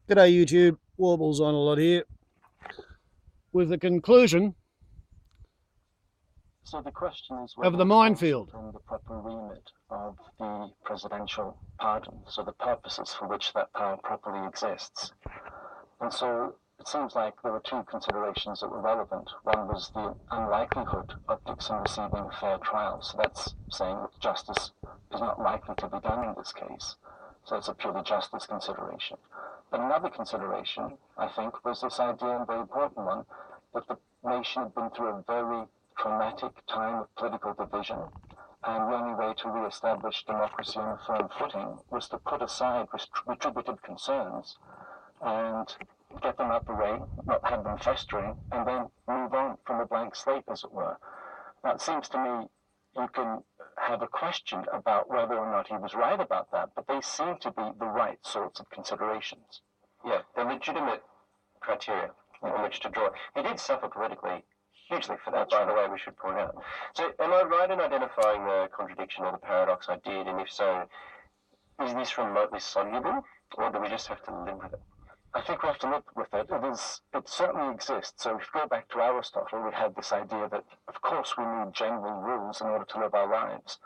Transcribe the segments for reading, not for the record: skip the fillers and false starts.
G'day YouTube, Warbles on a lot here, with the conclusion So the question is of the Minefield. from the proper remit of the presidential pardon, so the purposes for which that power properly exists. And so it seems like there were two considerations that were relevant. One was the unlikelihood of Dixon receiving a fair trial. So that's saying that justice is not likely to be done in this case. So it's a purely justice consideration. But another consideration, I think, was this idea, and a very important one, that the nation had been through a very traumatic time of political division, and the only way to re-establish democracy on a firm footing was to put aside retributive concerns and get them out the way, not have them festering, and then move on from a blank slate, as it were. Now, it seems to me you can have a question about whether or not he was right about that, but they seem to be the right sorts of considerations. Yeah, they're legitimate criteria on which to draw. He did suffer politically hugely for that, by the way, we should point out. So am I right in identifying the contradiction or the paradox I did, and if so, is this remotely soluble, or do we just have to live with it? I think we have to live with it. It certainly exists. So if you go back to Aristotle, we had this idea that, of course, we need general rules in order to live our lives,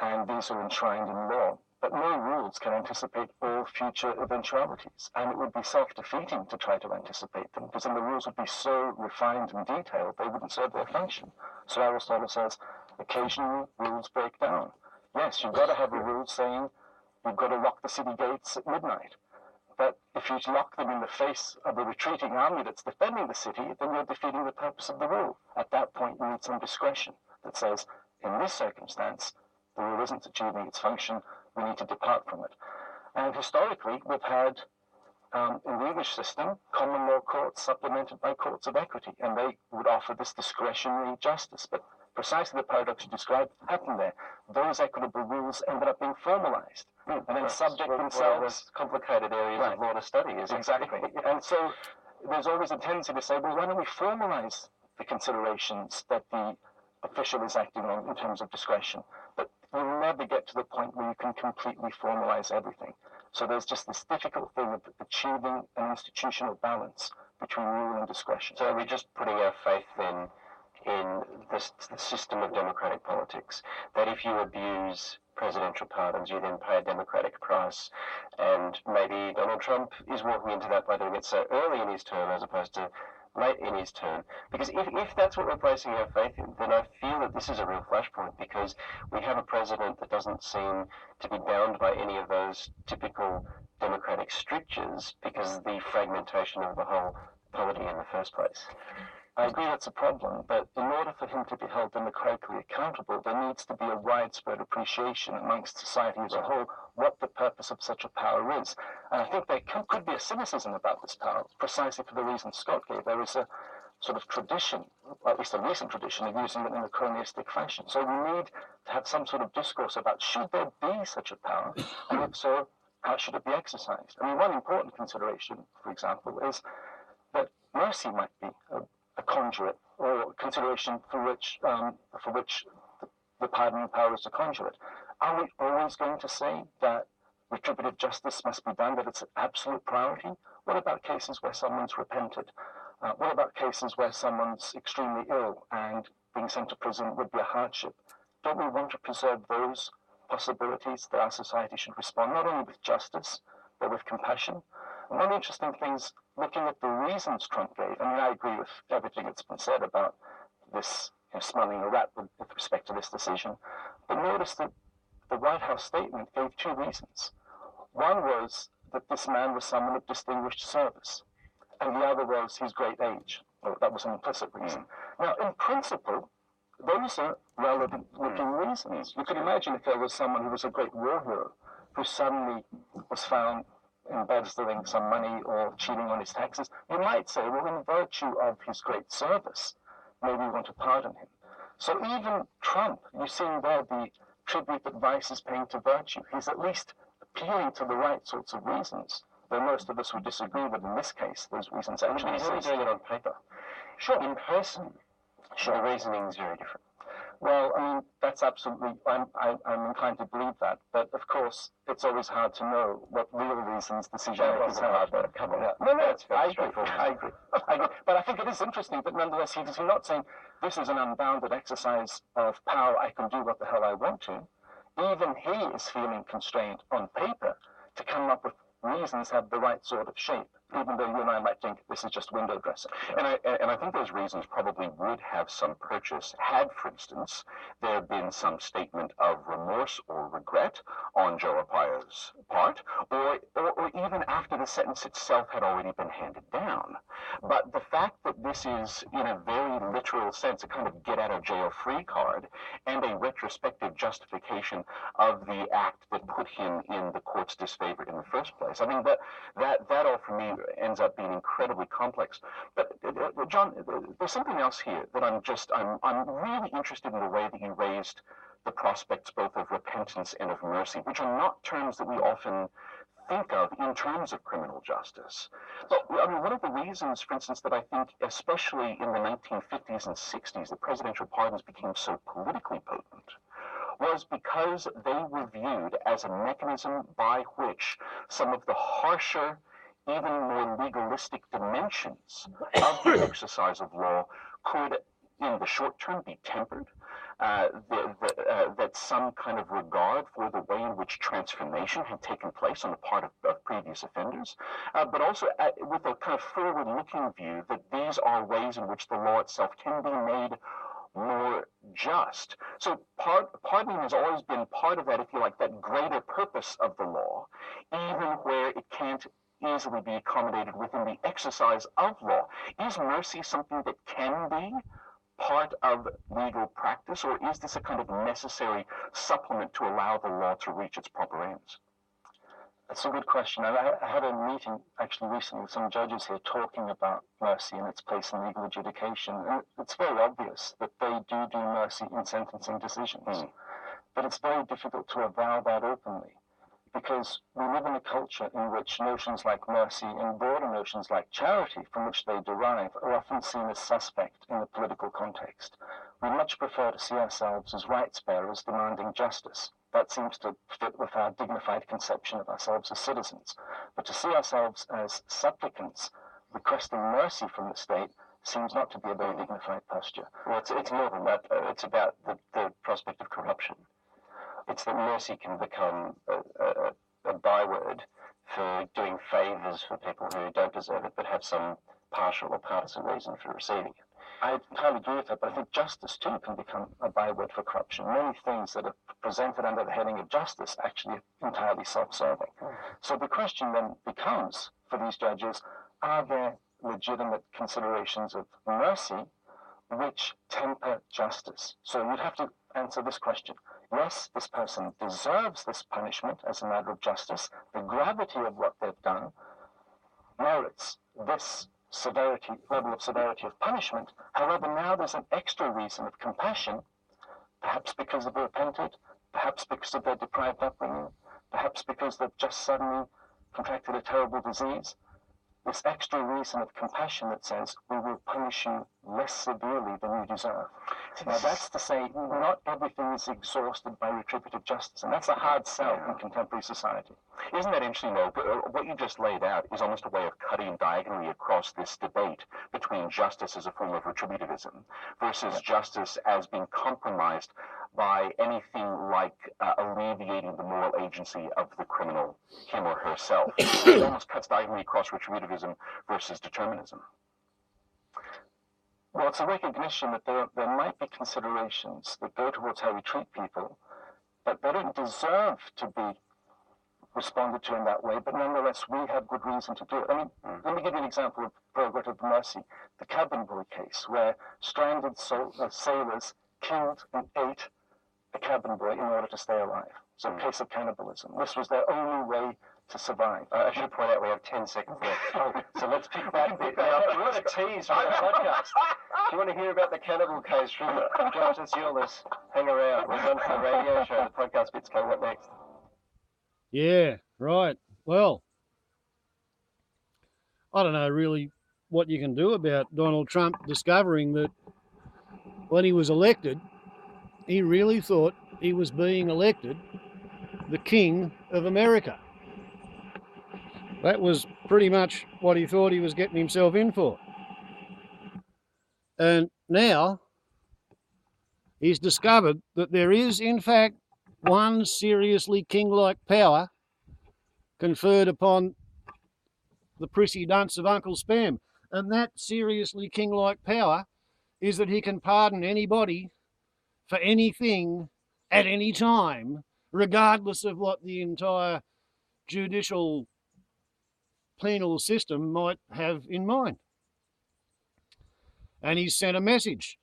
and these are enshrined in law. But no rules can anticipate all future eventualities, and it would be self-defeating to try to anticipate them, because then the rules would be so refined and detailed they wouldn't serve their function. So Aristotle says, occasionally rules break down. Yes, you've got to have a rule saying you've got to lock the city gates at midnight. But if you lock them in the face of a retreating army that's defending the city, then you're defeating the purpose of the rule. At that point, you need some discretion that says, in this circumstance, the rule isn't achieving its function, we need to depart from it. And historically, we've had, in the English system, common law courts supplemented by courts of equity, and they would offer this discretionary justice. But precisely the paradox you described happened there. Those equitable rules ended up being formalized, and then subject themselves complicated areas of law to study. Exactly. And so there's always a tendency to say, well, why don't we formalize the considerations that the official is acting on in terms of discretion? But you'll never get to the point where you can completely formalize everything. So there's just this difficult thing of achieving an institutional balance between rule and discretion. So are we just putting our faith then in the system of democratic politics, that if you abuse presidential pardons, you then pay a democratic price, and maybe Donald Trump is walking into that by doing it so early in his term as opposed to late in his term? Because if that's what we're placing our faith in, then I feel that this is a real flashpoint, because we have a president that doesn't seem to be bound by any of those typical democratic strictures because of the fragmentation of the whole polity in the first place. I agree that's a problem, but in order for him to be held democratically accountable, there needs to be a widespread appreciation amongst society as a whole what the purpose of such a power is. And I think there could be a cynicism about this power, precisely for the reason Scott gave. There is a sort of tradition, or at least a recent tradition, of using it in a cronyistic fashion. So we need to have some sort of discourse about, should there be such a power, and if so, how should it be exercised? I mean, one important consideration, for example, is that mercy might be a conduit, or a consideration for which the pardoning power is a conduit. Are we always going to say that retributive justice must be done, that it's an absolute priority? What about cases where someone's repented? What about cases where someone's extremely ill and being sent to prison would be a hardship? Don't we want to preserve those possibilities that our society should respond not only with justice, but with compassion? And one interesting thing is looking at the reasons Trump gave. I mean, I agree with everything that's been said about this, smelling a rat with respect to this decision. But notice that the White House statement gave two reasons. One was that this man was someone of distinguished service, and the other was his great age. Well, that was an implicit reason. Now, in principle, those are relevant-looking reasons. You could imagine if there was someone who was a great war hero who suddenly was found embezzling some money or cheating on his taxes, you might say, well, in virtue of his great service, maybe we want to pardon him. So even Trump, you're seeing there the tribute that vice is paying to virtue. He's at least appealing to the right sorts of reasons, though most of us would disagree that in this case, those reasons actually exist. He's only doing it on paper. Sure. In person, the reasoning is very different. Well, I mean, that's absolutely, I'm inclined to believe that. But of course, it's always hard to know what real reasons decision makers have. Come on. Yeah. No, I agree. I agree. But I think it is interesting that nonetheless he's not saying this is an unbounded exercise of power. I can do what the hell I want to. Even he is feeling constrained on paper to come up with reasons have the right sort of shape, even though you and I might think this is just window dressing. And I think those reasons probably would have some purchase had, for instance, there been some statement of remorse or regret on Joe Arpaio's part, or even after the sentence itself had already been handed down. But the fact that this is, in a very literal sense, a kind of get-out-of-jail-free card and a retrospective justification of the act that put him in the court's disfavor in the first place, I mean, that all for me ends up being incredibly complex. But John, there's something else here that I'm really interested in the way that you raised the prospects both of repentance and of mercy, which are not terms that we often think of in terms of criminal justice. But I mean, one of the reasons, for instance, that I think, especially in the 1950s and 60s, the presidential pardons became so politically potent was because they were viewed as a mechanism by which some of the harsher, even more legalistic dimensions of the exercise of law could, in the short term, be tempered, that some kind of regard for the way in which transformation had taken place on the part of previous offenders, but also with a kind of forward-looking view that these are ways in which the law itself can be made more just. So pardoning has always been part of that, if you like, that greater purpose of the law, even where it can't easily be accommodated within the exercise of law. Is mercy something that can be part of legal practice, or is this a kind of necessary supplement to allow the law to reach its proper ends? That's a good question. I had a meeting actually recently with some judges here talking about mercy and its place in legal adjudication. And it's very obvious that they do mercy in sentencing decisions. But it's very difficult to avow that openly, because we live in a culture in which notions like mercy and broader notions like charity, from which they derive, are often seen as suspect in the political context. We much prefer to see ourselves as rights bearers demanding justice. That seems to fit with our dignified conception of ourselves as citizens. But to see ourselves as supplicants requesting mercy from the state seems not to be a very dignified posture. Well, it's more than that, though. It's about the prospect of corruption. It's that mercy can become a byword for doing favours for people who don't deserve it but have some partial or partisan reason for receiving it. I entirely agree with that, but I think justice too can become a byword for corruption. Many things that are presented under the heading of justice actually are entirely self-serving. So the question then becomes, for these judges, are there legitimate considerations of mercy which temper justice? So you'd have to answer this question. Yes, this person deserves this punishment as a matter of justice. The gravity of what they've done merits this level of severity of punishment. However, now there's an extra reason of compassion, perhaps because they've repented, perhaps because of their deprived upbringing, perhaps because they've just suddenly contracted a terrible disease. This extra reason of compassion that says, we will punish you less severely than you deserve. Now that's to say, not everything is exhausted by retributive justice, and that's a hard sell in contemporary society. Isn't that interesting, though? What you just laid out is almost a way of cutting diagonally across this debate between justice as a form of retributivism versus justice as being compromised by anything like alleviating the moral agency of the criminal, him or herself. It almost cuts diagonally across retributivism versus determinism. Well, it's a recognition that there might be considerations that go towards how we treat people, but they don't deserve to be responded to in that way, but nonetheless, we have good reason to do it. I mean, let me give you an example of prerogative of mercy. The cabin boy case, where stranded sailors killed and ate a cabin boy in order to stay alive. So a case of cannibalism. This was their only way to survive. I should point out we have 10 seconds left. So let's pick that bit now. What a tease for the podcast. If you want to hear about the cannibal case from Justice Eulis, hang around. We're on for the radio show. The podcast bit's coming up next. Yeah, right. Well, I don't know really what you can do about Donald Trump discovering that when he was elected, he really thought he was being elected the King of America. That was pretty much what he thought he was getting himself in for. And now he's discovered that there is, in fact, one seriously king-like power conferred upon the prissy dunce of Uncle Spam. And that seriously king-like power is that he can pardon anybody for anything at any time, regardless of what the entire judicial penal system might have in mind. And he's sent a message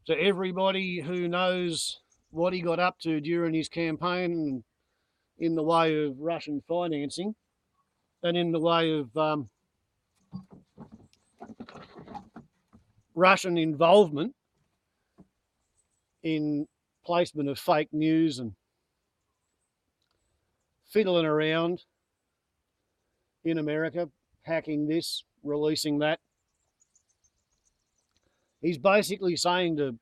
to everybody who knows what he got up to during his campaign in the way of Russian financing and in the way of Russian involvement in placement of fake news and fiddling around in America, hacking this, releasing that. He's basically saying to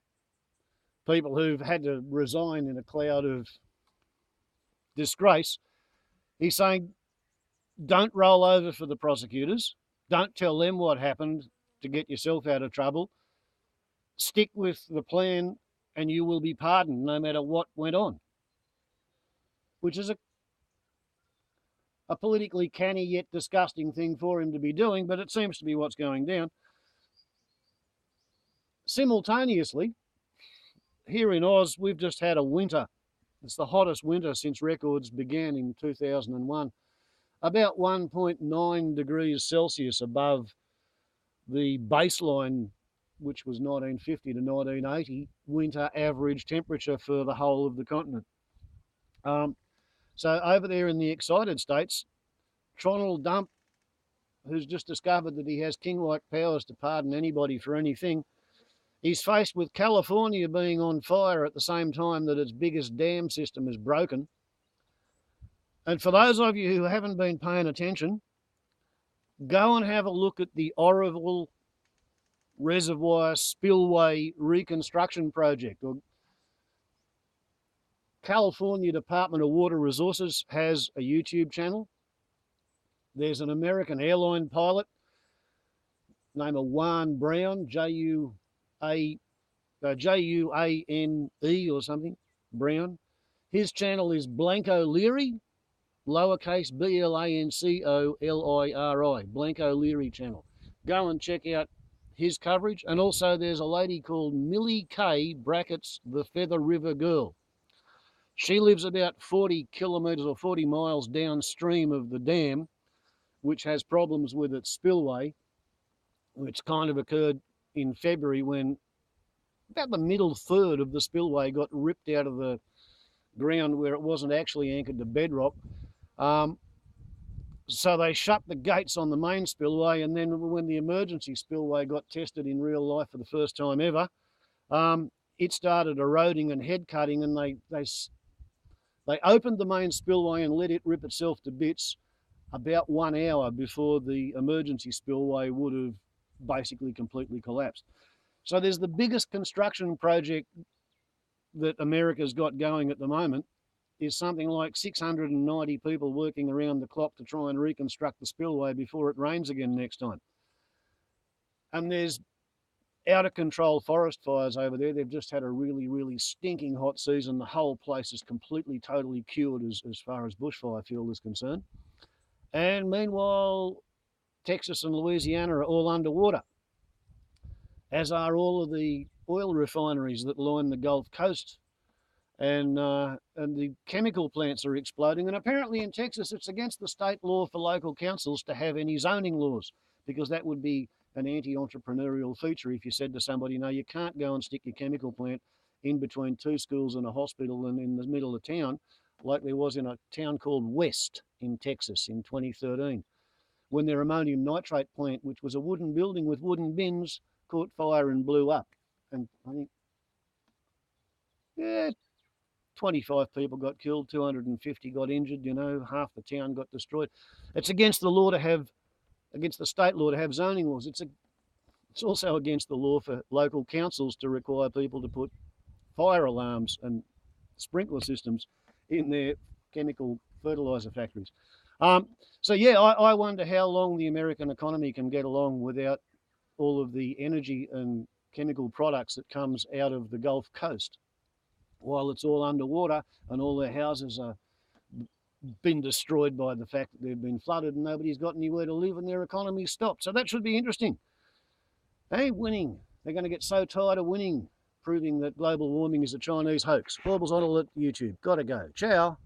people who've had to resign in a cloud of disgrace, he's saying, don't roll over for the prosecutors. Don't tell them what happened to get yourself out of trouble. Stick with the plan and you will be pardoned no matter what went on. Which is a politically canny yet disgusting thing for him to be doing, but it seems to be what's going down. Simultaneously, here in Oz, we've just had a winter. It's the hottest winter since records began in 2001. About 1.9 degrees Celsius above the baseline, which was 1950 to 1980 winter average temperature for the whole of the continent. So over there in the excited states, Tronald Dump, who's just discovered that he has king-like powers to pardon anybody for anything, he's faced with California being on fire at the same time that its biggest dam system is broken. And for those of you who haven't been paying attention, go and have a look at the Oroville Reservoir Spillway Reconstruction Project. California Department of Water Resources has a YouTube channel. There's an American airline pilot named Juan Brown, Juane or something, Brown. His channel is Blanco Leary, lowercase BLANCOLIRI, Blanco Leary channel. Go and check out his coverage. And also there's a lady called Millie Kay, brackets, the Feather River Girl. She lives about 40 kilometres or 40 miles downstream of the dam, which has problems with its spillway, which kind of occurred in February when about the middle third of the spillway got ripped out of the ground where it wasn't actually anchored to bedrock. So they shut the gates on the main spillway, and then when the emergency spillway got tested in real life for the first time ever, it started eroding and head cutting, and they opened the main spillway and let it rip itself to bits about 1 hour before the emergency spillway would have basically completely collapsed. So there's the biggest construction project that America's got going at the moment is something like 690 people working around the clock to try and reconstruct the spillway before it rains again next time. And there's out of control forest fires over there. They've just had a really, really stinking hot season. The whole place is completely, totally cured as far as bushfire fuel is concerned. And meanwhile, Texas and Louisiana are all underwater, as are all of the oil refineries that line the Gulf Coast. And the chemical plants are exploding. And apparently in Texas, it's against the state law for local councils to have any zoning laws, because that would be an anti-entrepreneurial feature if you said to somebody, no, you can't go and stick your chemical plant in between two schools and a hospital and in the middle of town, like there was in a town called West in Texas in 2013, when their ammonium nitrate plant, which was a wooden building with wooden bins, caught fire and blew up. And I think, 25 people got killed, 250 got injured, half the town got destroyed. It's against the law to have, against the state law to have zoning laws. It's also against the law for local councils to require people to put fire alarms and sprinkler systems in their chemical fertilizer factories. So yeah, I wonder how long the American economy can get along without all of the energy and chemical products that comes out of the Gulf Coast, while it's all underwater and all their houses are been destroyed by the fact that they've been flooded and nobody's got anywhere to live and their economy's stopped. So that should be interesting. Hey, winning. They're going to get so tired of winning, proving that global warming is a Chinese hoax. Baubles on all at YouTube. Gotta go. Ciao.